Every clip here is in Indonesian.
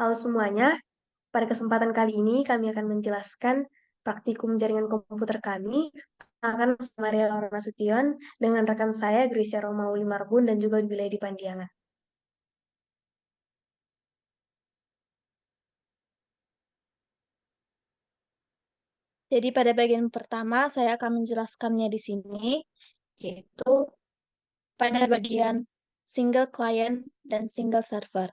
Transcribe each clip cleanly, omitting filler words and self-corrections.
Halo semuanya, pada kesempatan kali ini kami akan menjelaskan praktikum jaringan komputer kami akan bersama Maria Laura Nasution dengan rekan saya Gracia Romauli Marbun dan juga Willy Pandiangan. Jadi pada bagian pertama saya akan menjelaskannya di sini, yaitu pada bagian single client dan single server.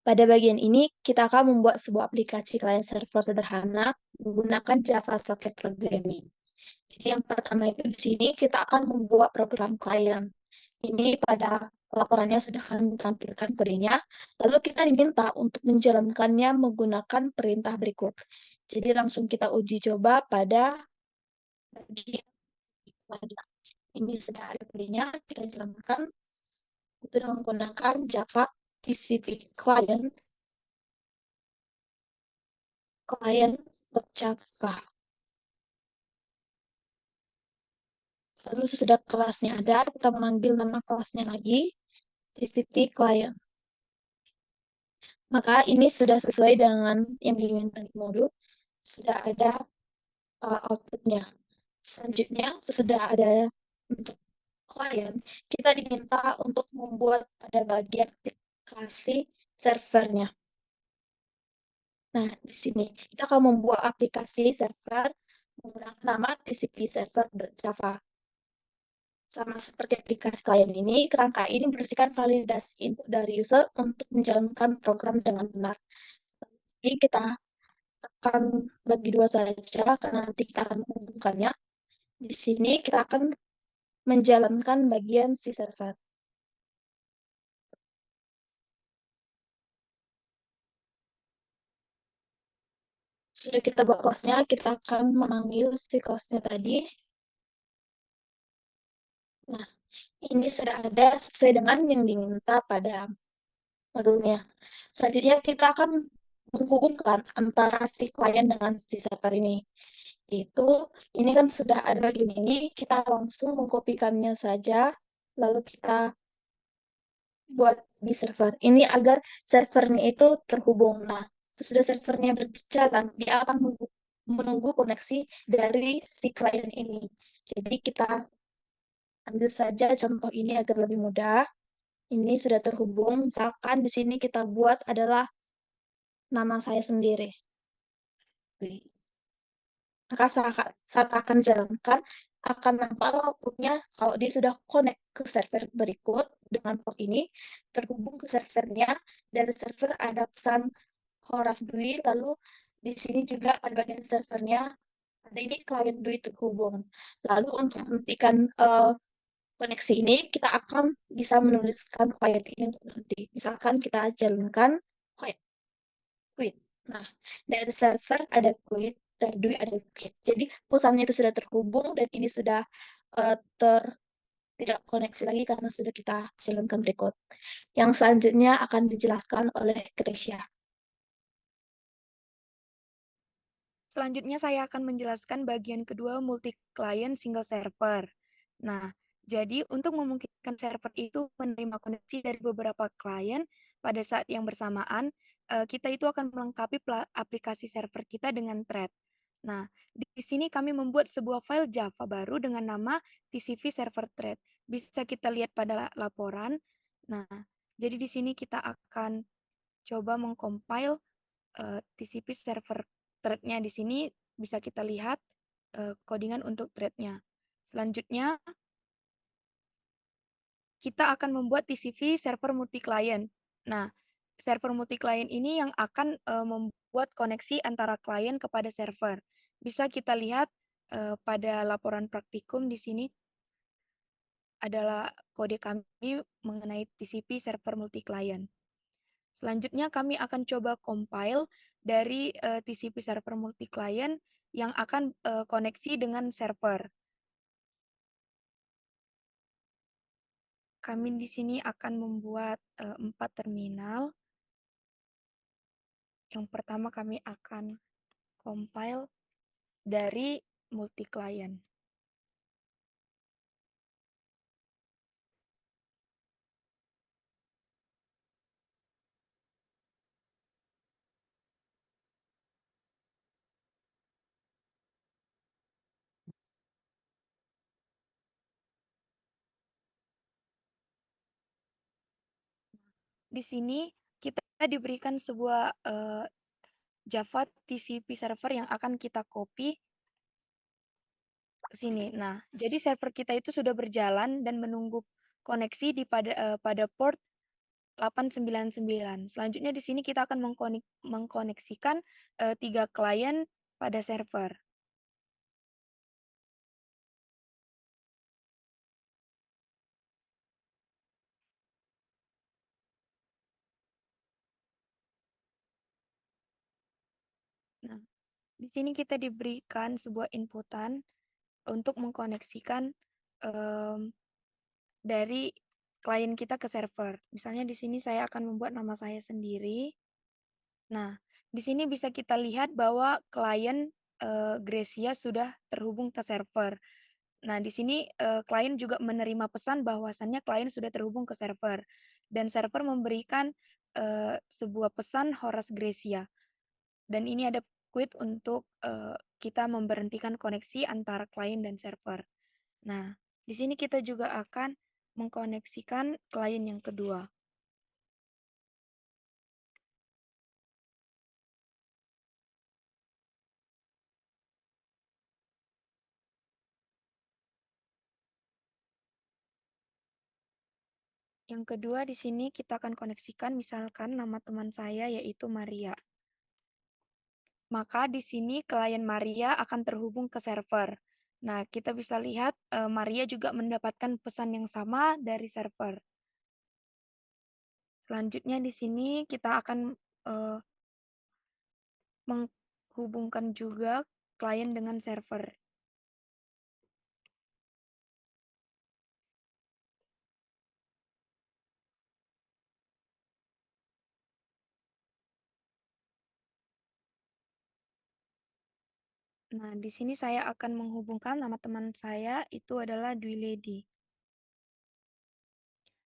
Pada bagian ini, kita akan membuat sebuah aplikasi client server sederhana menggunakan Java Socket Programming. Jadi yang pertama itu di sini kita akan membuat program client. Ini pada laporannya sudah kami tampilkan kodenya. Lalu kita diminta untuk menjalankannya menggunakan perintah berikut. Jadi langsung kita uji coba pada bagian client. Ini sudah ada kodenya, kita jalankan itu dengan menggunakan Java TCP client.java. Lalu sesudah kelasnya ada, kita memanggil nama kelasnya lagi, TCP client. Maka ini sudah sesuai dengan yang diminta di modul, sudah ada outputnya. Selanjutnya, sesudah ada untuk klien, kita diminta untuk membuat pada bagian aplikasi servernya. Nah, di sini kita akan membuat aplikasi server menggunakan nama TCP server.java. Sama seperti aplikasi klien ini, kerangka ini membersihkan validasi input dari user untuk menjalankan program dengan benar. Ini kita akan bagi dua saja, karena nanti kita akan menghubungkannya. Di sini kita akan menjalankan bagian si server. Sudah kita buat kelasnya, kita akan memanggil si kelasnya tadi. Nah, ini sudah ada sesuai dengan yang diminta pada modulnya. Selanjutnya kita akan menghubungkan antara si klien dengan si server ini. Itu, ini kan sudah ada gini ini, kita langsung mengkopikannya saja, lalu kita buat di server. Ini agar servernya itu terhubung. Nah, sesudah servernya berjalan, dia akan menunggu koneksi dari si klien ini. Jadi kita ambil saja contoh ini agar lebih mudah. Ini sudah terhubung. Misalkan di sini kita buat adalah nama saya sendiri. Maka saat akan jalankan, akan nampak outputnya kalau dia sudah connect ke server berikut dengan port ini, terhubung ke servernya, dari server ada pesan Horas Dwi, lalu di sini juga ada bagian servernya, ada ini klien Dwi terhubung. Lalu untuk menghentikan koneksi ini, kita akan bisa menuliskan quiet ini untuk nanti. Misalkan kita jalankan quiet. Quit. Nah, dari server ada quit, dari Dwi ada quit. Jadi perusahaannya itu sudah terhubung dan ini sudah eh, ter tidak koneksi lagi karena sudah kita jalankan berikut. Yang selanjutnya akan dijelaskan oleh Gracia. Selanjutnya saya akan menjelaskan bagian kedua multi-client single server. Nah, jadi untuk memungkinkan server itu menerima koneksi dari beberapa klien pada saat yang bersamaan, kita itu akan melengkapi aplikasi server kita dengan thread. Nah, di sini kami membuat sebuah file Java baru dengan nama TCP server thread. Bisa kita lihat pada laporan. Nah, jadi di sini kita akan coba mengcompile TCP server thread-nya di sini bisa kita lihat codingan untuk thread-nya. Selanjutnya, kita akan membuat TCP server multi-client. Nah, server multi-client ini yang akan membuat koneksi antara klien kepada server. Bisa kita lihat pada laporan praktikum di sini adalah kode kami mengenai TCP server multi-client. Selanjutnya kami akan coba compile dari TCP server multi-client yang akan koneksi dengan server. Kami di sini akan membuat 4 terminal. Yang pertama kami akan compile dari multi-client. di sini kita diberikan sebuah Java TCP server yang akan kita copy ke sini. Nah, jadi server kita itu sudah berjalan dan menunggu koneksi pada port 899. Selanjutnya di sini kita akan mengkoneksikan 3 klien pada server. Nah, di sini kita diberikan sebuah inputan untuk mengkoneksikan dari klien kita ke server. Misalnya di sini saya akan membuat nama saya sendiri. Nah, di sini bisa kita lihat bahwa klien Gracia sudah terhubung ke server. Nah, di sini klien juga menerima pesan bahwasannya klien sudah terhubung ke server dan server memberikan sebuah pesan Horace Gracia. Dan ini ada quit untuk kita memberhentikan koneksi antara klien dan server. Nah, di sini kita juga akan mengkoneksikan klien yang kedua. Yang kedua di sini kita akan koneksikan misalkan nama teman saya yaitu Maria. Maka di sini klien Maria akan terhubung ke server. Nah, kita bisa lihat Maria juga mendapatkan pesan yang sama dari server. Selanjutnya di sini kita akan menghubungkan juga klien dengan server. Nah, di sini saya akan menghubungkan nama teman saya itu adalah Dwi Lady.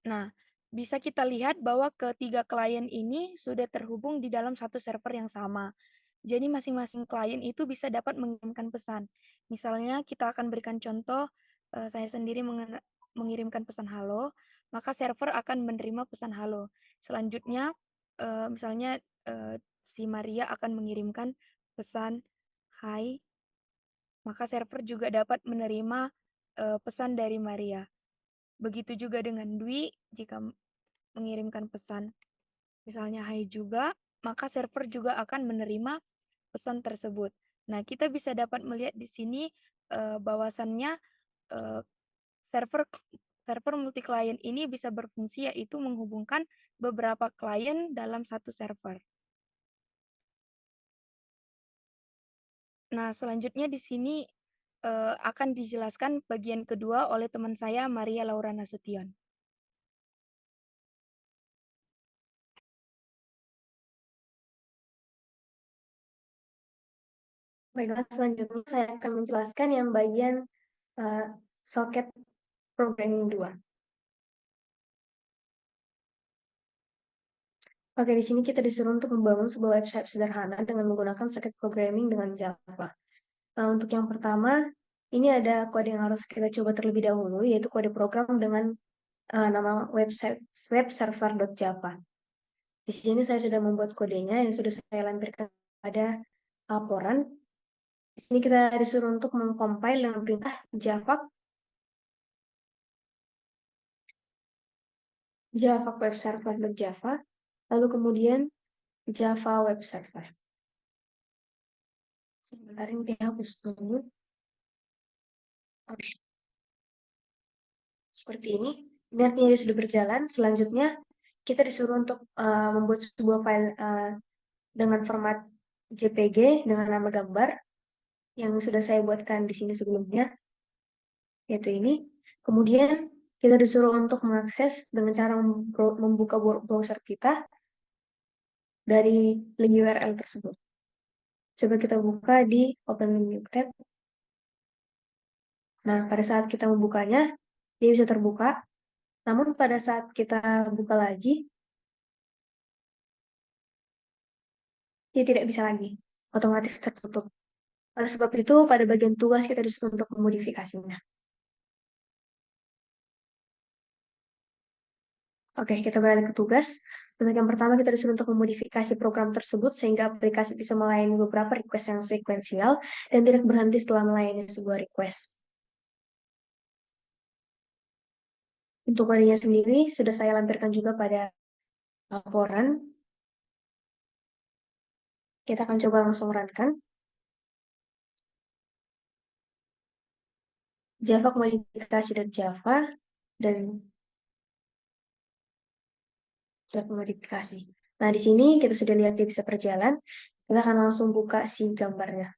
Nah, bisa kita lihat bahwa ketiga klien ini sudah terhubung di dalam satu server yang sama. Jadi masing-masing klien itu bisa dapat mengirimkan pesan. Misalnya kita akan berikan contoh, saya sendiri mengirimkan pesan halo, maka server akan menerima pesan halo. Selanjutnya, misalnya si Maria akan mengirimkan pesan hai, maka server juga dapat menerima pesan dari Maria. Begitu juga dengan Dwi, jika mengirimkan pesan misalnya hai juga, maka server juga akan menerima pesan tersebut. Nah, kita bisa dapat melihat di sini bahwasannya server server multi klien ini bisa berfungsi yaitu menghubungkan beberapa klien dalam satu server. Nah, selanjutnya di sini akan dijelaskan bagian kedua oleh teman saya Maria Laura Nasution. Baiklah, selanjutnya saya akan menjelaskan yang bagian soket programming 2. Oke, di sini kita disuruh untuk membangun sebuah website sederhana dengan menggunakan soket programming dengan Java. Nah, untuk yang pertama, ini ada kode yang harus kita coba terlebih dahulu, yaitu kode program dengan nama website webserver.java. Di sini saya sudah membuat kodenya yang sudah saya lampirkan pada laporan. Di sini kita disuruh untuk mengcompile dengan perintah Java web server.java, lalu kemudian Java web server. Sebentar ini dihapus dulu. Oke. Seperti ini. Ini artinya dia sudah berjalan. Selanjutnya kita disuruh untuk membuat sebuah file dengan format JPG dengan nama gambar yang sudah saya buatkan di sini sebelumnya, yaitu ini. Kemudian kita disuruh untuk mengakses dengan cara membuka browser kita dari link URL tersebut. Coba kita buka di Open New Tab. Nah, pada saat kita membukanya, dia bisa terbuka. Namun pada saat kita buka lagi, dia tidak bisa lagi. Otomatis tertutup. Oleh sebab itu, pada bagian tugas kita disuruh untuk memodifikasinya. Oke, kita beralih ke tugas. Untuk yang pertama, kita disuruh untuk memodifikasi program tersebut sehingga aplikasi bisa melayani beberapa request yang sekuensial dan tidak berhenti setelah melayani sebuah request. Untuk kodenya sendiri, sudah saya lampirkan juga pada laporan. Kita akan coba langsung runkan. Java modifikasi.java dan modifikasi. Nah, di sini kita sudah lihat dia bisa berjalan. Kita akan langsung buka si gambarnya.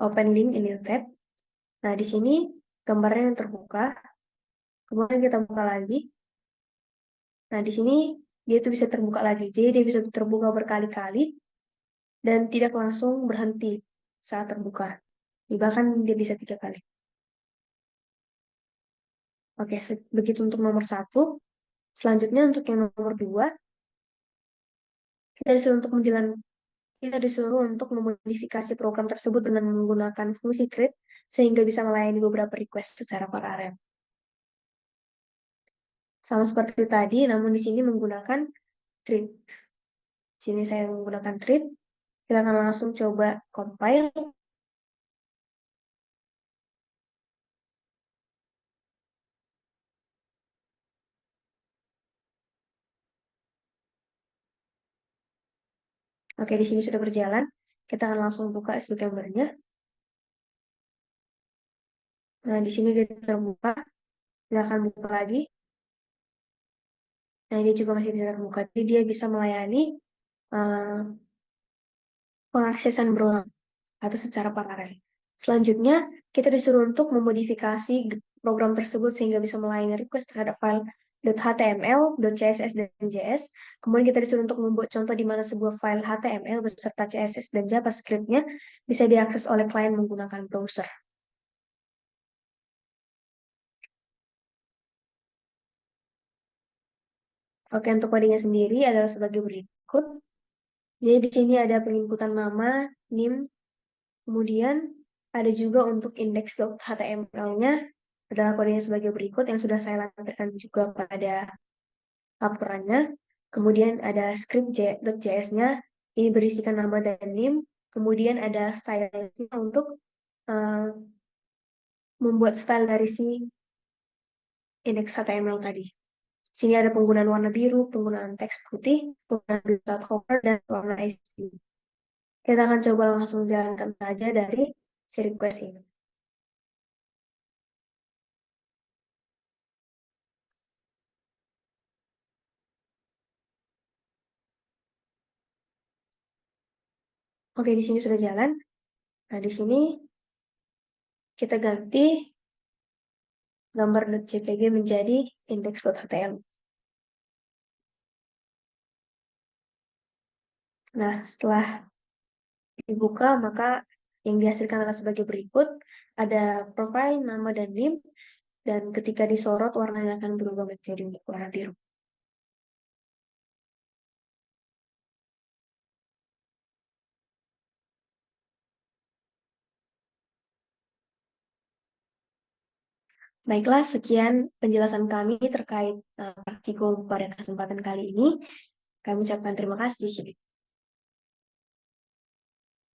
Open link in new tab. Nah, di sini gambarnya yang terbuka. Kemudian kita buka lagi. Nah, di sini dia itu bisa terbuka lagi. Jadi dia bisa terbuka berkali-kali dan tidak langsung berhenti saat terbuka. Bahkan dia bisa 3 kali. Oke, begitu untuk nomor 1. Selanjutnya untuk yang nomor 2, kita disuruh untuk memodifikasi program tersebut dengan menggunakan fungsi create sehingga bisa melayani beberapa request secara paralel. Sama seperti tadi, namun di sini menggunakan treat. Di sini saya menggunakan treat. Kita akan langsung coba compile. Oke, di sini sudah berjalan. Kita akan langsung buka si gambarnya. Nah, di sini dia terbuka. Kita akan buka lagi. Nah, dia juga masih bisa terbuka. Jadi dia bisa melayani pengaksesan berulang atau secara paralel. Selanjutnya, kita disuruh untuk memodifikasi program tersebut sehingga bisa melayani request terhadap file .html, .css, dan JS. Kemudian kita disuruh untuk membuat contoh di mana sebuah file HTML beserta CSS dan JavaScript-nya bisa diakses oleh klien menggunakan browser. Oke, untuk kodenya sendiri adalah sebagai berikut. Jadi di sini ada penginputan nama, NIM, kemudian ada juga untuk index.html-nya adalah kodenya sebagai berikut yang sudah saya lampirkan juga pada laporannya. Kemudian ada script.js-nya, ini berisikan nama dan NIM. Kemudian ada style-nya untuk membuat style dari si index HTML tadi. Sini ada penggunaan warna biru, penggunaan teks putih, penggunaan without hover, dan warna IC. Kita akan coba langsung jalankan saja dari si request ini. Oke, di sini sudah jalan. Nah, di sini kita ganti gambar.jpg menjadi index.html. Nah, setelah dibuka, maka yang dihasilkan adalah sebagai berikut. Ada profile, nama, dan NIM. Dan ketika disorot, warnanya akan berubah menjadi warna biru. Baiklah, sekian penjelasan kami terkait praktikum pada kesempatan kali ini. Kami ucapkan terima kasih.